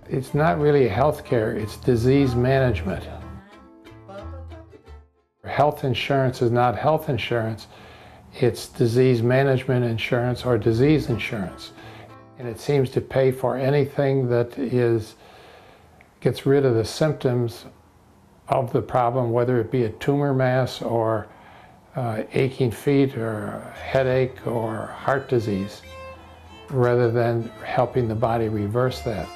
It's not really healthcare, it's disease management. Health insurance is not health insurance, it's disease management insurance or disease insurance. And it seems to pay for anything that gets rid of the symptoms of the problem, whether it be a tumor mass or aching feet or headache or heart disease, rather than helping the body reverse that.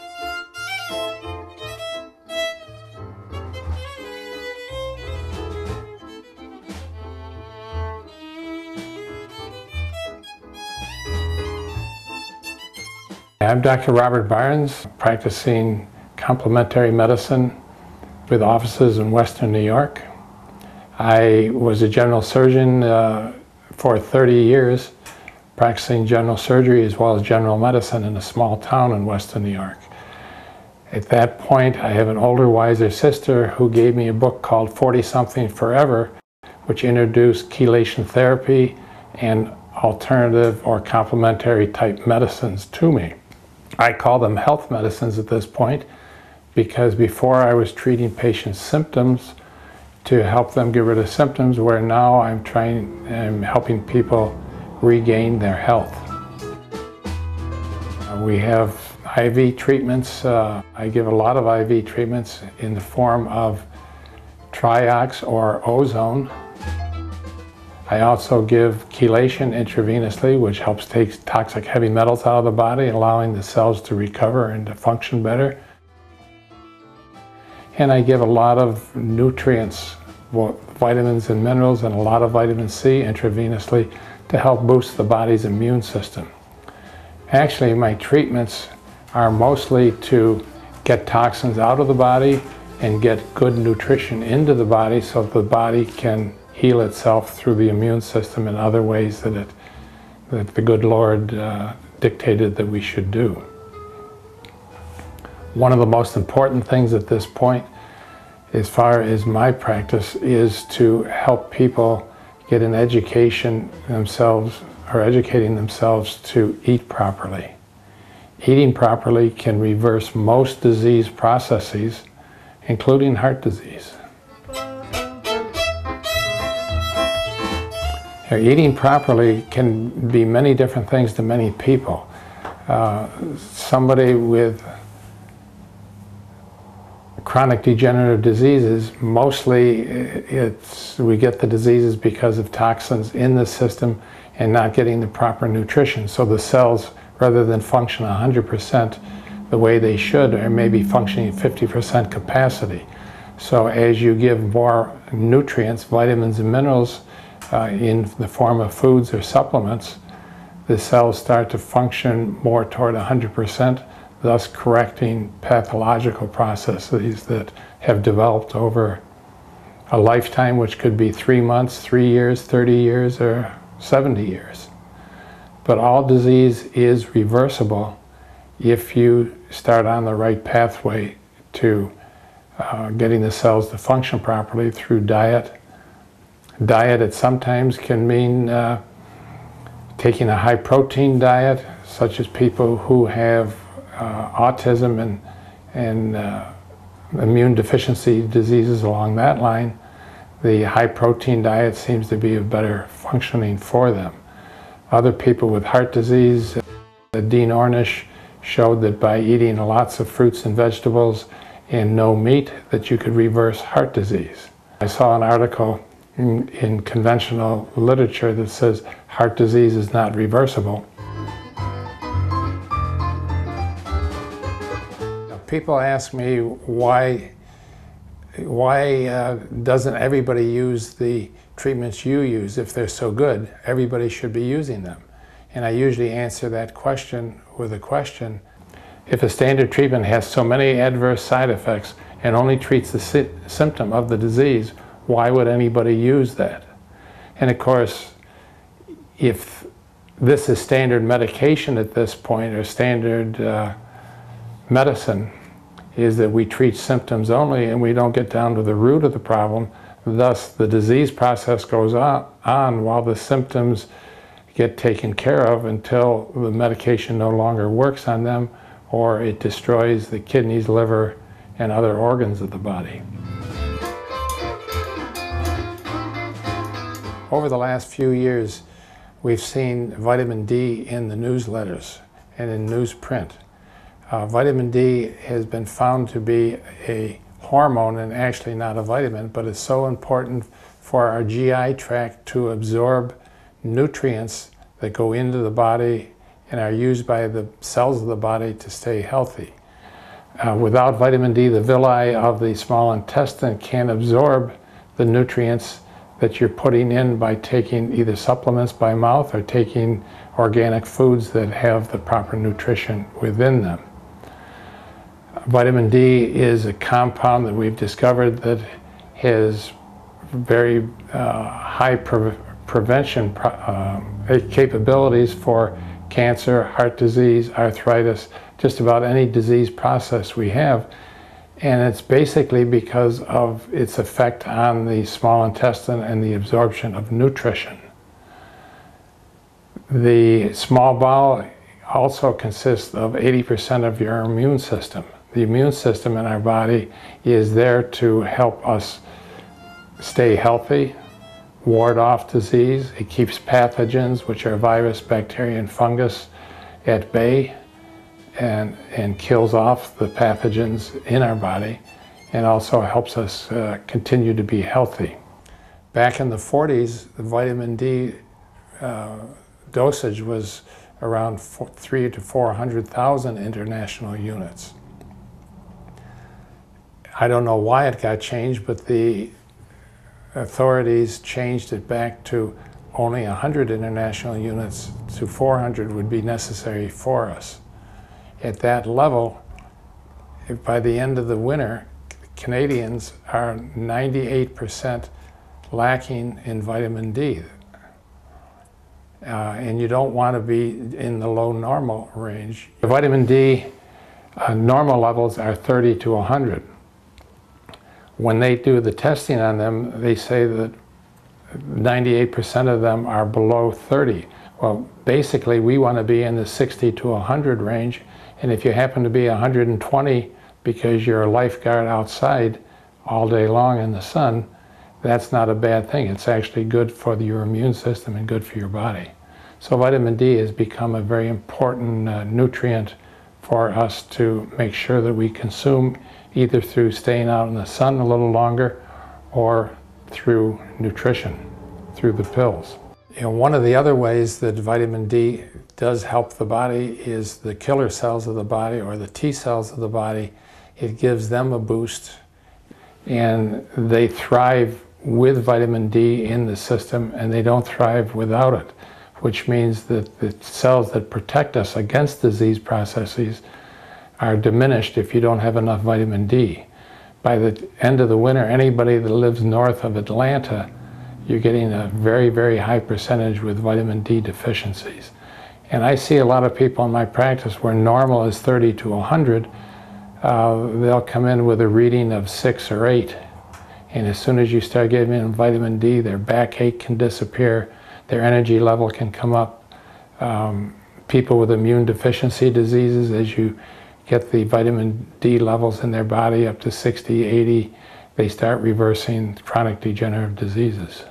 I'm Dr. Robert Barnes, practicing complementary medicine with offices in Western New York. I was a general surgeon for 30 years, practicing general surgery as well as general medicine in a small town in Western New York. At that point, I have an older, wiser sister who gave me a book called 40-something Forever, which introduced chelation therapy and alternative or complementary type medicines to me. I call them health medicines at this point because before I was treating patients' symptoms to help them get rid of symptoms, where now I'm helping people regain their health. We have IV treatments. I give a lot of IV treatments in the form of Triox or ozone. I also give chelation intravenously, which helps take toxic heavy metals out of the body, allowing the cells to recover and to function better. And I give a lot of nutrients, vitamins and minerals, and a lot of vitamin C intravenously to help boost the body's immune system. Actually, my treatments are mostly to get toxins out of the body and get good nutrition into the body so the body can heal itself through the immune system in other ways that the good Lord dictated that we should do. One of the most important things at this point, as far as my practice, is to help people get an education themselves, or educating themselves to eat properly. Eating properly can reverse most disease processes, including heart disease. Eating properly can be many different things to many people. Somebody with chronic degenerative diseases, mostly we get the diseases because of toxins in the system and not getting the proper nutrition. So the cells, rather than function 100% the way they should, are maybe functioning 50% capacity. So as you give more nutrients, vitamins and minerals, in the form of foods or supplements, the cells start to function more toward 100%, thus correcting pathological processes that have developed over a lifetime, which could be 3 months, 3 years, 30 years, or 70 years. But all disease is reversible if you start on the right pathway to getting the cells to function properly through diet. Diet at sometimes can mean taking a high protein diet, such as people who have autism and immune deficiency diseases along that line. The high protein diet seems to be a better functioning for them. Other people with heart disease, Dean Ornish showed that by eating lots of fruits and vegetables and no meat, that you could reverse heart disease. I saw an article in conventional literature that says heart disease is not reversible. People ask me why doesn't everybody use the treatments you use? If they're so good, everybody should be using them. And I usually answer that question with a question. If a standard treatment has so many adverse side effects and only treats the symptom of the disease, why would anybody use that? And of course, if this is standard medication at this point, or standard medicine, is that we treat symptoms only and we don't get down to the root of the problem. Thus, the disease process goes on while the symptoms get taken care of until the medication no longer works on them, or it destroys the kidneys, liver, and other organs of the body. Over the last few years, we've seen vitamin D in the newsletters and in newsprint. Vitamin D has been found to be a hormone and actually not a vitamin, but it's so important for our GI tract to absorb nutrients that go into the body and are used by the cells of the body to stay healthy. Without vitamin D, the villi of the small intestine can't absorb the nutrients that you're putting in by taking either supplements by mouth or taking organic foods that have the proper nutrition within them. Vitamin D is a compound that we've discovered that has very high prevention capabilities for cancer, heart disease, arthritis, just about any disease process we have. And it's basically because of its effect on the small intestine and the absorption of nutrition. The small bowel also consists of 80% of your immune system. The immune system in our body is there to help us stay healthy, ward off disease. It keeps pathogens, which are virus, bacteria, and fungus, at bay, and kills off the pathogens in our body, and also helps us continue to be healthy. Back in the 40s, the vitamin D dosage was around 300,000 to 400,000 international units. I don't know why it got changed, but the authorities changed it back to only 100 international units to 400 would be necessary for us. At that level, by the end of the winter, Canadians are 98% lacking in vitamin D. And you don't want to be in the low normal range. The vitamin D normal levels are 30 to 100. When they do the testing on them, they say that 98% of them are below 30. Well, basically, we want to be in the 60 to 100 range. And if you happen to be 120 because you're a lifeguard outside all day long in the sun, that's not a bad thing. It's actually good for your immune system and good for your body. So vitamin D has become a very important nutrient for us to make sure that we consume, either through staying out in the sun a little longer or through nutrition, through the pills. You know, one of the other ways that vitamin D does help the body is the killer cells of the body, or the T cells of the body. It gives them a boost, and they thrive with vitamin D in the system, and they don't thrive without it, which means that the cells that protect us against disease processes are diminished if you don't have enough vitamin D. By the end of the winter, anybody that lives north of Atlanta, you're getting a very, very high percentage with vitamin D deficiencies. And I see a lot of people in my practice where normal is 30 to 100, they'll come in with a reading of 6 or 8. And as soon as you start giving them vitamin D, their backache can disappear, their energy level can come up. People with immune deficiency diseases, as you get the vitamin D levels in their body up to 60, 80, they start reversing chronic degenerative diseases.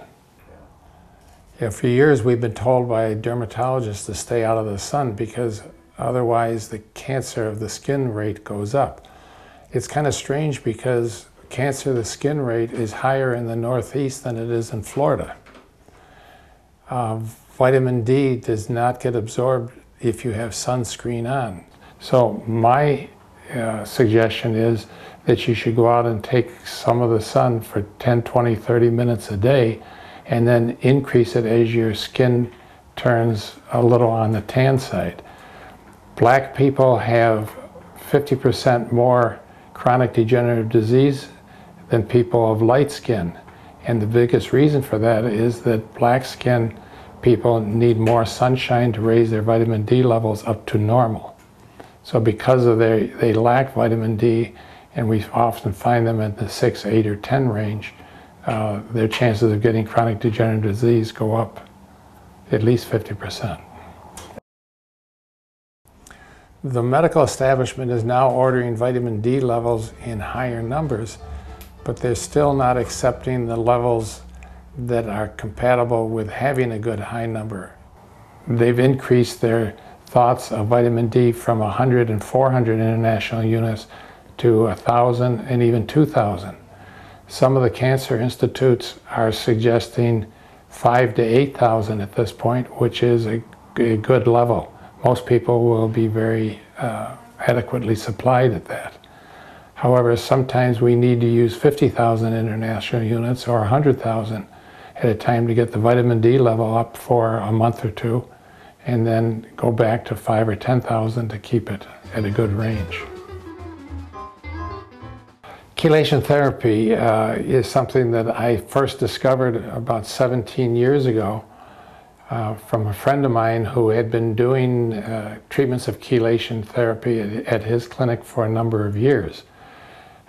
Yeah, for years we've been told by dermatologists to stay out of the sun because otherwise the cancer of the skin rate goes up. It's kind of strange because cancer of the skin rate is higher in the Northeast than it is in Florida. Vitamin D does not get absorbed if you have sunscreen on. So my suggestion is that you should go out and take some of the sun for 10, 20, 30 minutes a day, and then increase it as your skin turns a little on the tan side. Black people have 50% more chronic degenerative disease than people of light skin. And the biggest reason for that is that black skin people need more sunshine to raise their vitamin D levels up to normal. So because of they lack vitamin D, and we often find them at the 6, 8, or 10 range, their chances of getting chronic degenerative disease go up at least 50%. The medical establishment is now ordering vitamin D levels in higher numbers, but they're still not accepting the levels that are compatible with having a good high number. They've increased their thoughts of vitamin D from 100 and 400 international units to 1,000 and even 2,000. Some of the cancer institutes are suggesting 5,000 to 8,000 at this point, which is a good level. Most people will be very adequately supplied at that. However, sometimes we need to use 50,000 international units or 100,000 at a time to get the vitamin D level up for a month or two, and then go back to 5,000 or 10,000 to keep it at a good range. Chelation therapy is something that I first discovered about 17 years ago from a friend of mine who had been doing treatments of chelation therapy at his clinic for a number of years.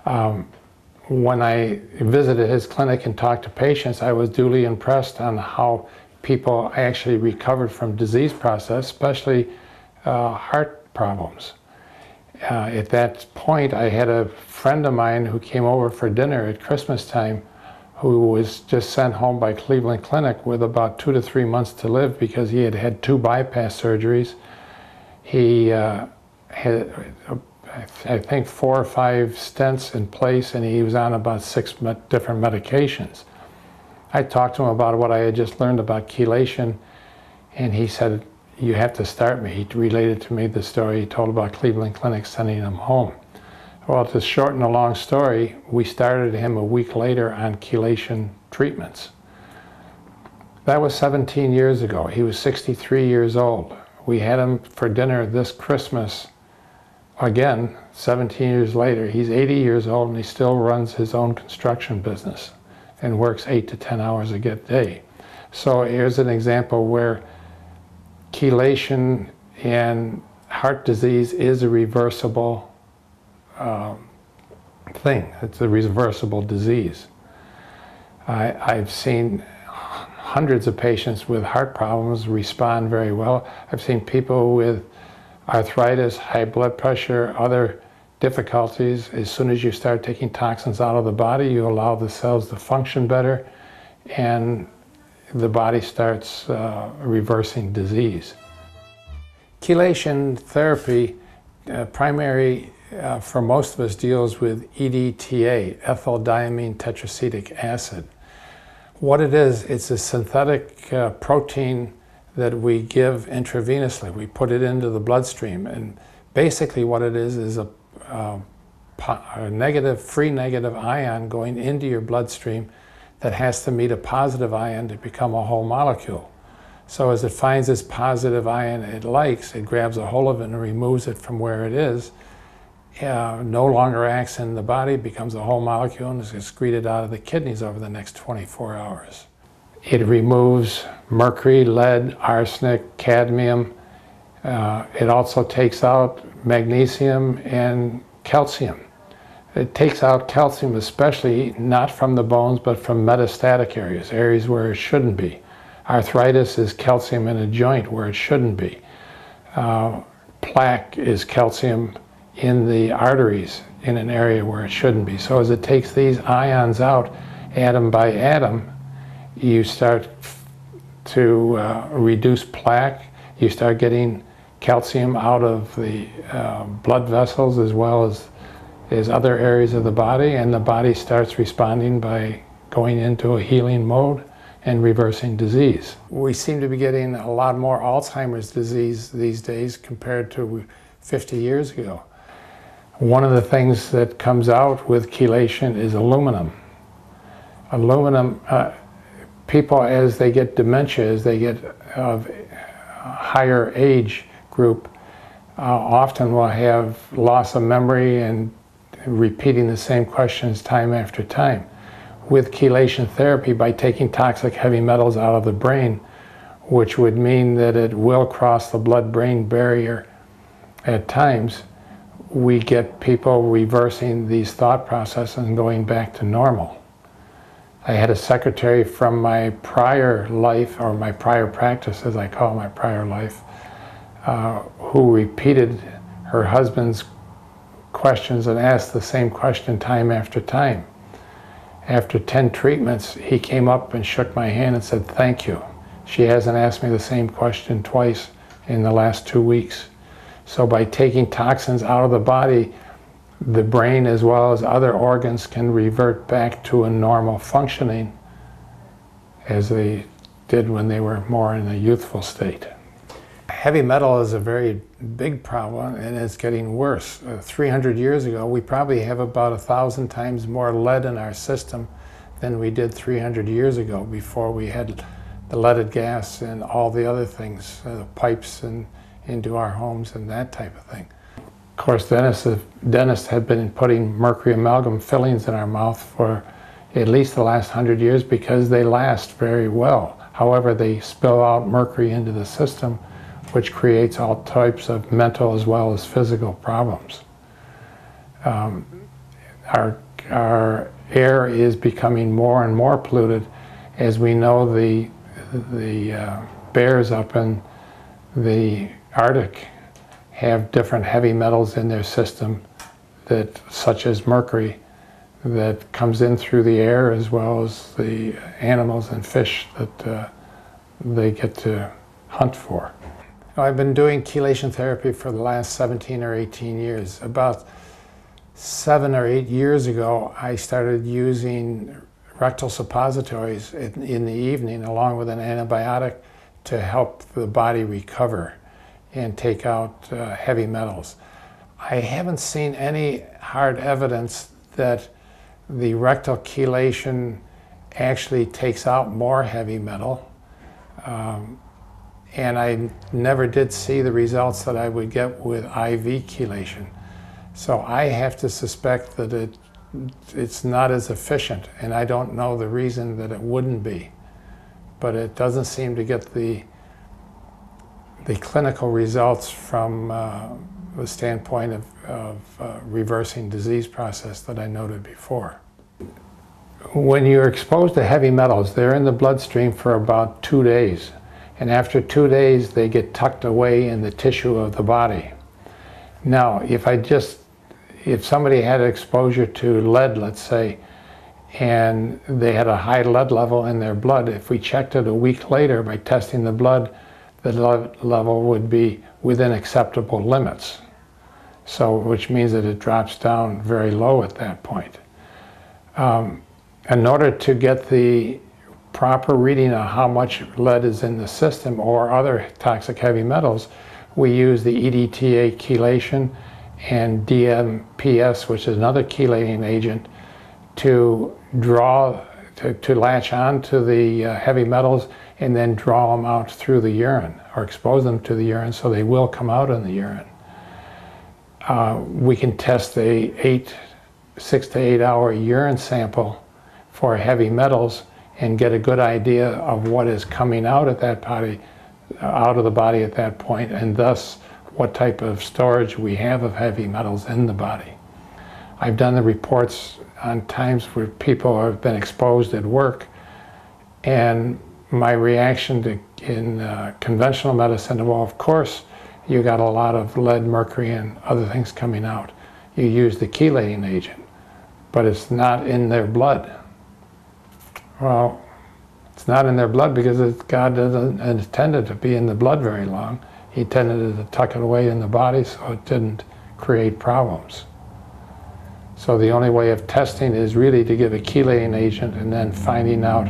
When I visited his clinic and talked to patients, I was duly impressed on how people actually recovered from disease process, especially heart problems. At that point, I had a friend of mine who came over for dinner at Christmas time who was just sent home by Cleveland Clinic with about 2 to 3 months to live because he had had 2 bypass surgeries. He had, I think, 4 or 5 stents in place, and he was on about 6 different medications. I talked to him about what I had just learned about chelation, and he said, "You have to start me." He related to me the story he told about Cleveland Clinic sending him home. Well, to shorten a long story, we started him a week later on chelation treatments. That was 17 years ago. He was 63 years old. We had him for dinner this Christmas. Again, 17 years later, he's 80 years old and he still runs his own construction business and works 8 to 10 hours a day. So here's an example where chelation and heart disease is a reversible thing. It's a reversible disease. I've seen hundreds of patients with heart problems respond very well. I've seen people with arthritis, high blood pressure, other difficulties. As soon as you start taking toxins out of the body, you allow the cells to function better, and the body starts reversing disease. Chelation therapy, primary for most of us, deals with EDTA, ethyl diamine tetracetic acid. What it is, it's a synthetic protein that we give intravenously. We put it into the bloodstream, and basically what it is a negative, free negative ion going into your bloodstream that has to meet a positive ion to become a whole molecule. So as it finds this positive ion it likes, it grabs a hold of it and removes it from where it is. No longer acts in the body, becomes a whole molecule, and is excreted out of the kidneys over the next 24 hours. It removes mercury, lead, arsenic, cadmium. It also takes out magnesium and calcium. It takes out calcium especially not from the bones but from metastatic areas, areas where it shouldn't be. Arthritis is calcium in a joint where it shouldn't be. Plaque is calcium in the arteries in an area where it shouldn't be. So as it takes these ions out atom by atom, you start to reduce plaque, you start getting calcium out of the blood vessels as well as other areas of the body, and the body starts responding by going into a healing mode and reversing disease. We seem to be getting a lot more Alzheimer's disease these days compared to 50 years ago. One of the things that comes out with chelation is aluminum. Aluminum, people as they get dementia, as they get of a higher age group, often will have loss of memory and repeating the same questions time after time. With chelation therapy, by taking toxic heavy metals out of the brain, which would mean that it will cross the blood-brain barrier at times, we get people reversing these thought processes and going back to normal. I had a secretary from my prior life, or my prior practice as I call my prior life, who repeated her husband's questions and asked the same question time after time. After 10 treatments, he came up and shook my hand and said, "Thank you. She hasn't asked me the same question twice in the last 2 weeks." So by taking toxins out of the body, the brain as well as other organs can revert back to a normal functioning as they did when they were more in a youthful state. Heavy metal is a very big problem, and it's getting worse. 300 years ago, we probably have about 1,000 times more lead in our system than we did 300 years ago, before we had the leaded gas and all the other things, pipes and into our homes and that type of thing. Of course, dentists have been putting mercury amalgam fillings in our mouth for at least the last 100 years because they last very well. However, they spill out mercury into the system, which creates all types of mental as well as physical problems. Our air is becoming more and more polluted. As we know, the bears up in the Arctic have different heavy metals in their system, such as mercury, that comes in through the air, as well as the animals and fish that they get to hunt for. I've been doing chelation therapy for the last 17 or 18 years. About 7 or 8 years ago, I started using rectal suppositories in the evening along with an antibiotic to help the body recover and take out heavy metals. I haven't seen any hard evidence that the rectal chelation actually takes out more heavy metal. And I never did see the results that I would get with IV chelation. So I have to suspect that it's not as efficient, and I don't know the reason that it wouldn't be. But it doesn't seem to get the clinical results from the standpoint of reversing disease process that I noted before. When you're exposed to heavy metals, they're in the bloodstream for about 2 days. And after 2 days, they get tucked away in the tissue of the body. Now, if somebody had exposure to lead, let's say, and they had a high lead level in their blood, if we checked it a week later by testing the blood, the lead level would be within acceptable limits. So, which means that it drops down very low at that point. In order to get the proper reading of how much lead is in the system or other toxic heavy metals, we use the EDTA chelation and DMPS, which is another chelating agent, to latch on to the heavy metals and then draw them out through the urine or expose them to the urine so they will come out in the urine. We can test a 6 to 8 hour urine sample for heavy metals and get a good idea of what is coming out of the body at that point, and thus what type of storage we have of heavy metals in the body. I've done the reports on times where people have been exposed at work, and my reaction in conventional medicine, well, of course, you got a lot of lead, mercury, and other things coming out. You use the chelating agent, but it's not in their blood. Well, it's not in their blood because God doesn't intend it to be in the blood very long. He tended to tuck it away in the body so it didn't create problems. So the only way of testing is really to give a chelating agent and then finding out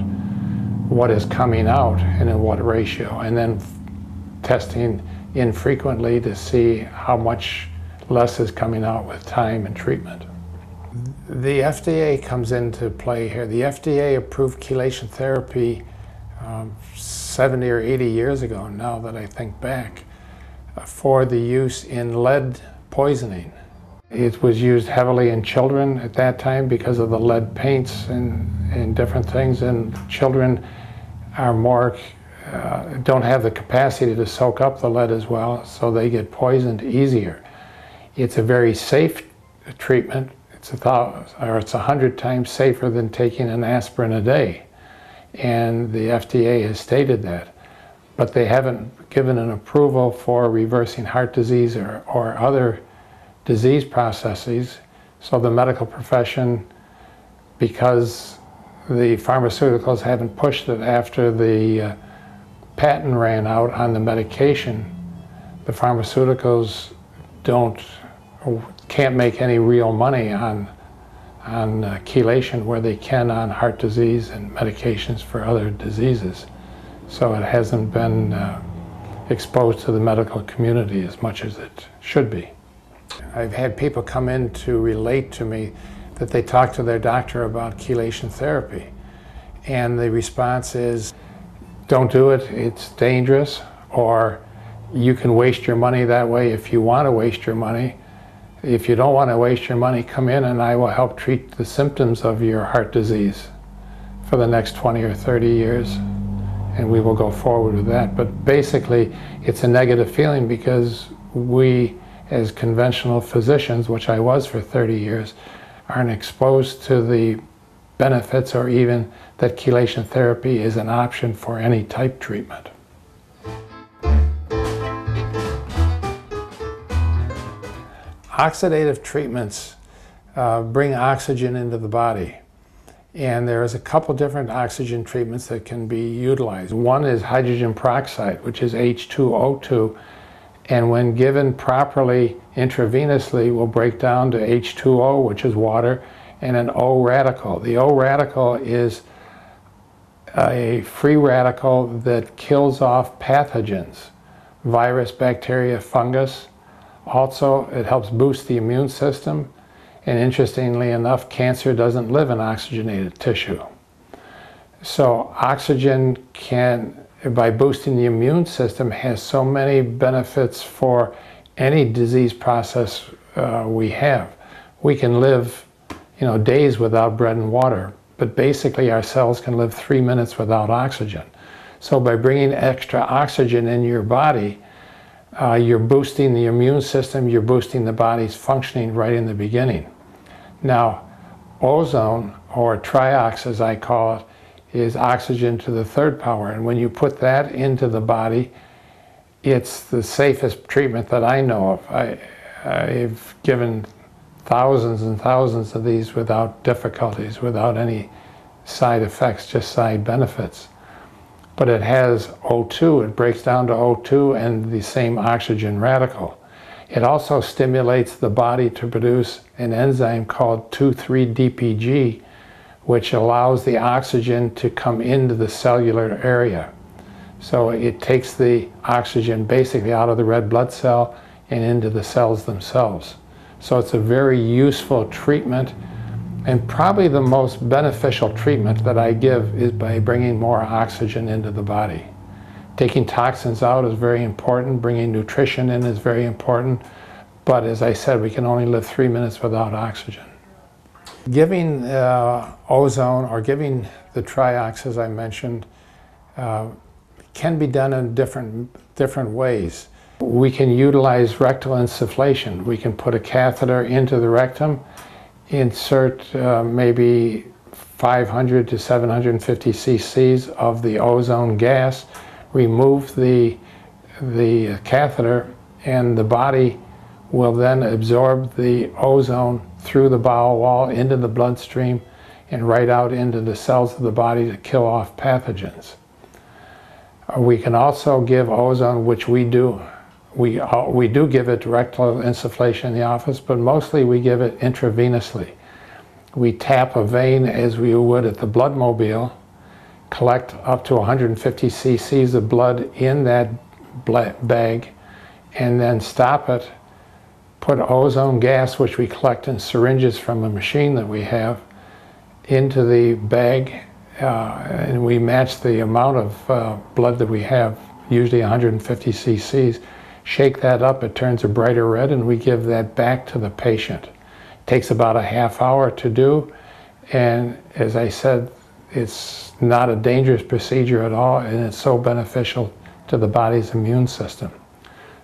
what is coming out and in what ratio, and then testing infrequently to see how much less is coming out with time and treatment. The FDA comes into play here. The FDA approved chelation therapy 70 or 80 years ago, now that I think back, for the use in lead poisoning. It was used heavily in children at that time because of the lead paints and different things, and children are don't have the capacity to soak up the lead as well, so they get poisoned easier. It's a very safe treatment. It's 100 times safer than taking an aspirin a day, and the FDA has stated that. But they haven't given an approval for reversing heart disease or other disease processes. So the medical profession, because the pharmaceuticals haven't pushed it after the patent ran out on the medication, the pharmaceuticals can't make any real money on chelation where they can on heart disease and medications for other diseases. So it hasn't been exposed to the medical community as much as it should be. I've had people come in to relate to me that they talk to their doctor about chelation therapy, and the response is, don't do it, it's dangerous, or you can waste your money that way if you want to waste your money. If you don't want to waste your money, come in and I will help treat the symptoms of your heart disease for the next 20 or 30 years, and we will go forward with that. But basically, it's a negative feeling because we, as conventional physicians, which I was for 30 years, aren't exposed to the benefits or even that chelation therapy is an option for any type treatment. Oxidative treatments bring oxygen into the body, and there's a couple different oxygen treatments that can be utilized. One is hydrogen peroxide, which is H2O2, and when given properly intravenously will break down to H2O, which is water, and an O radical. The O radical is a free radical that kills off pathogens, virus, bacteria, fungus. Also, it helps boost the immune system, and interestingly enough, cancer doesn't live in oxygenated tissue. So oxygen can, by boosting the immune system, has so many benefits for any disease process we have. We can live, days without bread and water, but basically our cells can live 3 minutes without oxygen. So by bringing extra oxygen in your body, you're boosting the immune system, you're boosting the body's functioning right in the beginning. Now, ozone, or triox as I call it, is oxygen to the third power, and when you put that into the body, it's the safest treatment that I know of. I've given thousands and thousands of these without difficulties, without any side effects, just side benefits. But it has O2, it breaks down to O2 and the same oxygen radical. It also stimulates the body to produce an enzyme called 2,3-DPG, which allows the oxygen to come into the cellular area. So it takes the oxygen basically out of the red blood cell and into the cells themselves. So it's a very useful treatment, and probably the most beneficial treatment that I give is by bringing more oxygen into the body. Taking toxins out is very important, bringing nutrition in is very important, but as I said, we can only live 3 minutes without oxygen. Giving ozone, or giving the triox, as I mentioned, can be done in different ways. We can utilize rectal insufflation. We can put a catheter into the rectum, insert maybe 500 to 750 cc's of the ozone gas, remove the catheter, and the body will then absorb the ozone through the bowel wall into the bloodstream and right out into the cells of the body to kill off pathogens. We can also give ozone, which we do. We do give it rectal insufflation in the office, but mostly we give it intravenously. We tap a vein as we would at the bloodmobile, collect up to 150 cc's of blood in that bag, and then stop it, put ozone gas, which we collect in syringes from a machine that we have, into the bag, and we match the amount of blood that we have, usually 150 cc's. Shake that up, it turns a brighter red, and we give that back to the patient. It takes about a half hour to do, and as I said, it's not a dangerous procedure at all, and it's so beneficial to the body's immune system.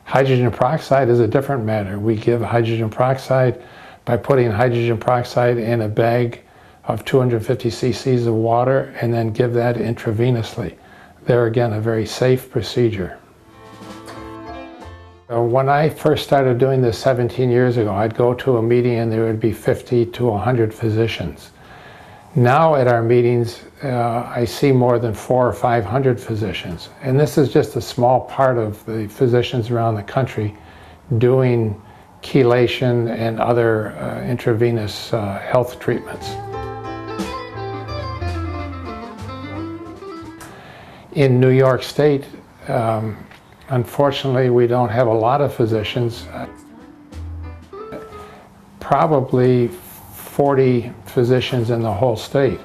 Hydrogen peroxide is a different matter. We give hydrogen peroxide by putting hydrogen peroxide in a bag of 250 cc's of water and then give that intravenously. There again, a very safe procedure. When I first started doing this 17 years ago, I'd go to a meeting and there would be 50 to 100 physicians. Now at our meetings, I see more than 400 or 500 physicians. And this is just a small part of the physicians around the country doing chelation and other intravenous health treatments. In New York State, unfortunately, we don't have a lot of physicians. Probably 40 physicians in the whole state.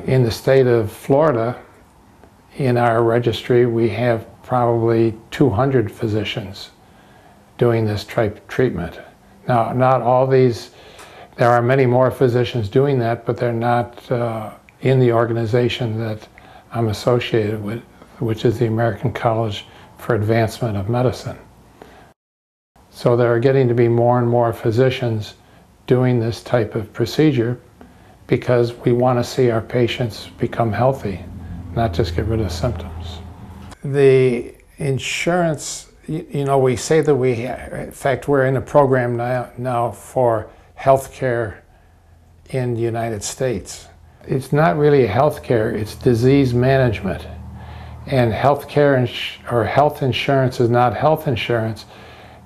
In the state of Florida, in our registry, we have probably 200 physicians doing this type of treatment. Now, not all these, there are many more physicians doing that, but they're not in the organization that I'm associated with, which is the American College for Advancement of Medicine. So there are getting to be more and more physicians doing this type of procedure because we want to see our patients become healthy, not just get rid of symptoms. The insurance, you know, we say that in fact, we're in a program now for healthcare in the United States. It's not really healthcare, it's disease management. And healthcare or health insurance is not health insurance,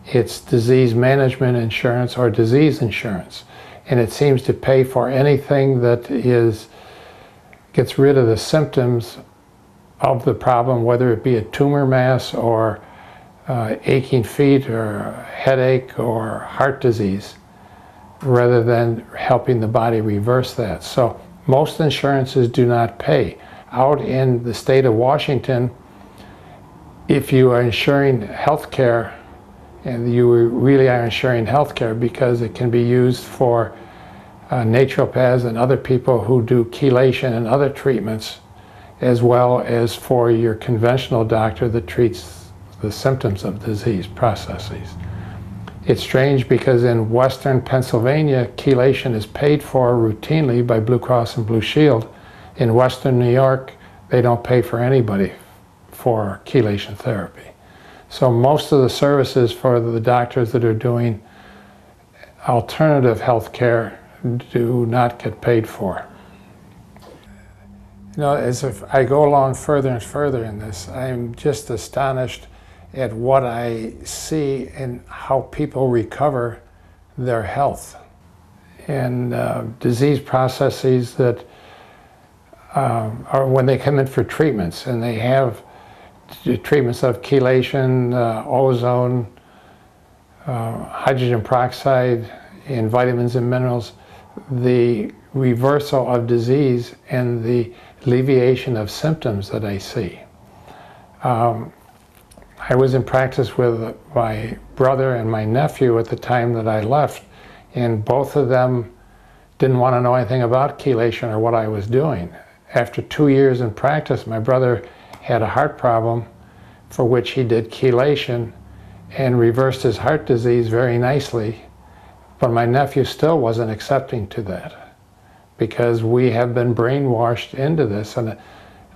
it's disease management insurance or disease insurance. And it seems to pay for anything that gets rid of the symptoms of the problem, whether it be a tumor mass or aching feet or headache or heart disease, rather than helping the body reverse that. So most insurances do not pay. Out in the state of Washington, if you are insuring health care, and you really are insuring health care because it can be used for naturopaths and other people who do chelation and other treatments, as well as for your conventional doctor that treats the symptoms of disease processes. It's strange because in Western Pennsylvania, chelation is paid for routinely by Blue Cross and Blue Shield. In Western New York, they don't pay for anybody for chelation therapy. So most of the services for the doctors that are doing alternative health care do not get paid for. You know, as if I go along further and further in this, I'm just astonished at what I see and how people recover their health. And disease processes that are when they come in for treatments, and they have treatments of chelation, ozone, hydrogen peroxide, and vitamins and minerals, the reversal of disease and the alleviation of symptoms that I see. I was in practice with my brother and my nephew at the time that I left, and both of them didn't want to know anything about chelation or what I was doing. After 2 years in practice, my brother had a heart problem for which he did chelation and reversed his heart disease very nicely, but my nephew still wasn't accepting to that because we have been brainwashed into this, and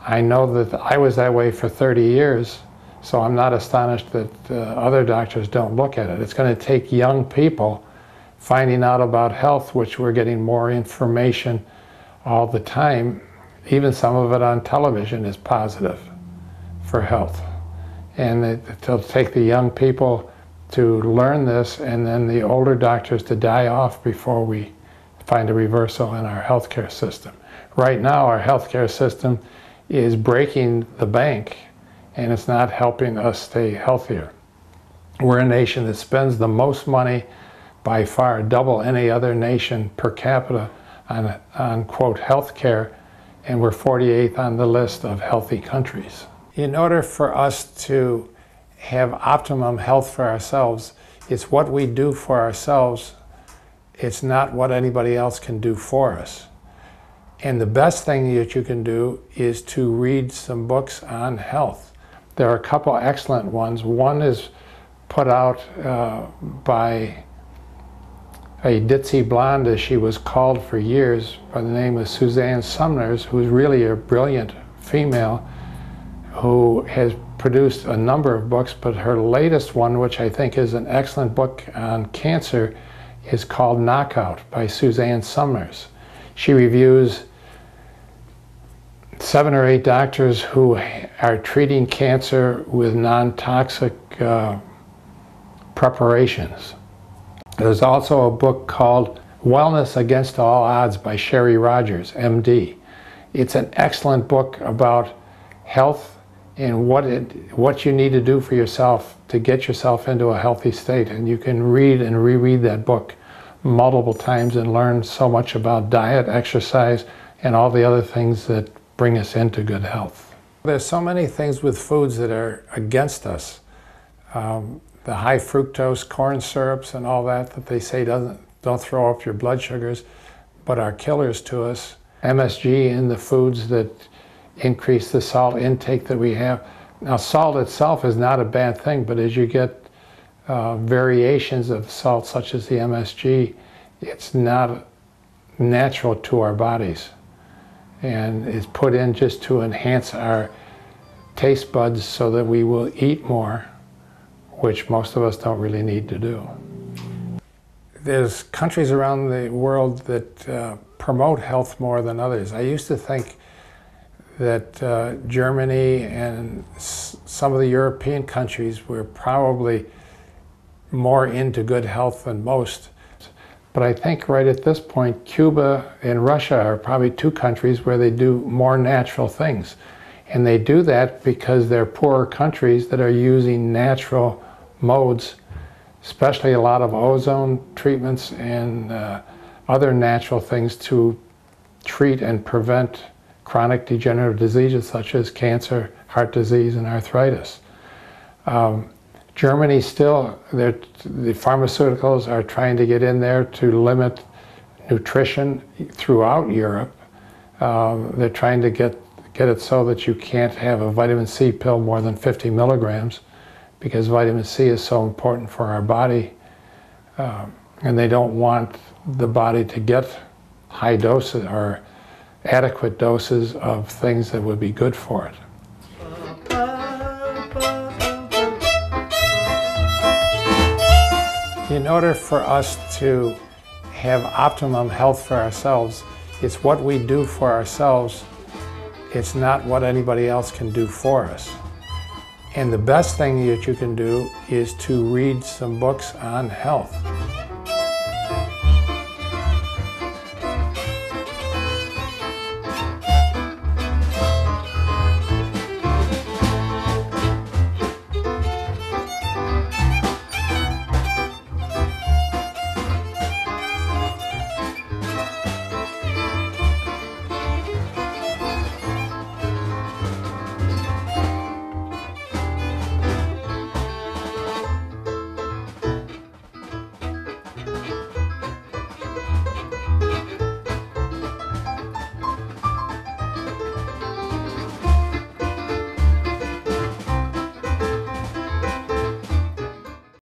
I know that I was that way for 30 years, so I'm not astonished that other doctors don't look at it. It's going to take young people finding out about health, which we're getting more information all the time. Even some of it on television is positive for health. And it'll take the young people to learn this, and then the older doctors to die off before we find a reversal in our healthcare system. Right now, our healthcare system is breaking the bank, and it's not helping us stay healthier. We're a nation that spends the most money, by far double any other nation per capita, on quote, healthcare, and we're 48th on the list of healthy countries. In order for us to have optimum health for ourselves, it's what we do for ourselves. It's not what anybody else can do for us. And the best thing that you can do is to read some books on health. There are a couple excellent ones. One is put out by a ditzy blonde, as she was called for years, by the name of Suzanne Sumners, who's really a brilliant female, who has produced a number of books, but her latest one, which I think is an excellent book on cancer, is called Knockout by Suzanne Summers. She reviews 7 or 8 doctors who are treating cancer with non-toxic preparations. There's also a book called Wellness Against All Odds by Sherry Rogers, MD. It's an excellent book about health and what you need to do for yourself to get yourself into a healthy state. And you can read and reread that book multiple times and learn so much about diet, exercise, and all the other things that bring us into good health. There's so many things with foods that are against us. The high fructose corn syrups and all that they say don't throw up your blood sugars, but are killers to us. MSG in the foods that increase the salt intake that we have. Now, salt itself is not a bad thing, but as you get variations of salt such as the MSG, it's not natural to our bodies, and it's put in just to enhance our taste buds so that we will eat more, which most of us don't really need to do. There's countries around the world that promote health more than others. I used to think that Germany and some of the European countries were probably more into good health than most. But I think right at this point, Cuba and Russia are probably 2 countries where they do more natural things. And they do that because they're poorer countries that are using natural modes, especially a lot of ozone treatments and other natural things to treat and prevent chronic degenerative diseases such as cancer, heart disease, and arthritis. Germany still, the pharmaceuticals are trying to get in there to limit nutrition throughout Europe. They're trying to get it so that you can't have a vitamin C pill more than 50 milligrams because vitamin C is so important for our body. And they don't want the body to get high doses or adequate doses of things that would be good for it. In order for us to have optimum health for ourselves, it's what we do for ourselves. It's not what anybody else can do for us. And the best thing that you can do is to read some books on health.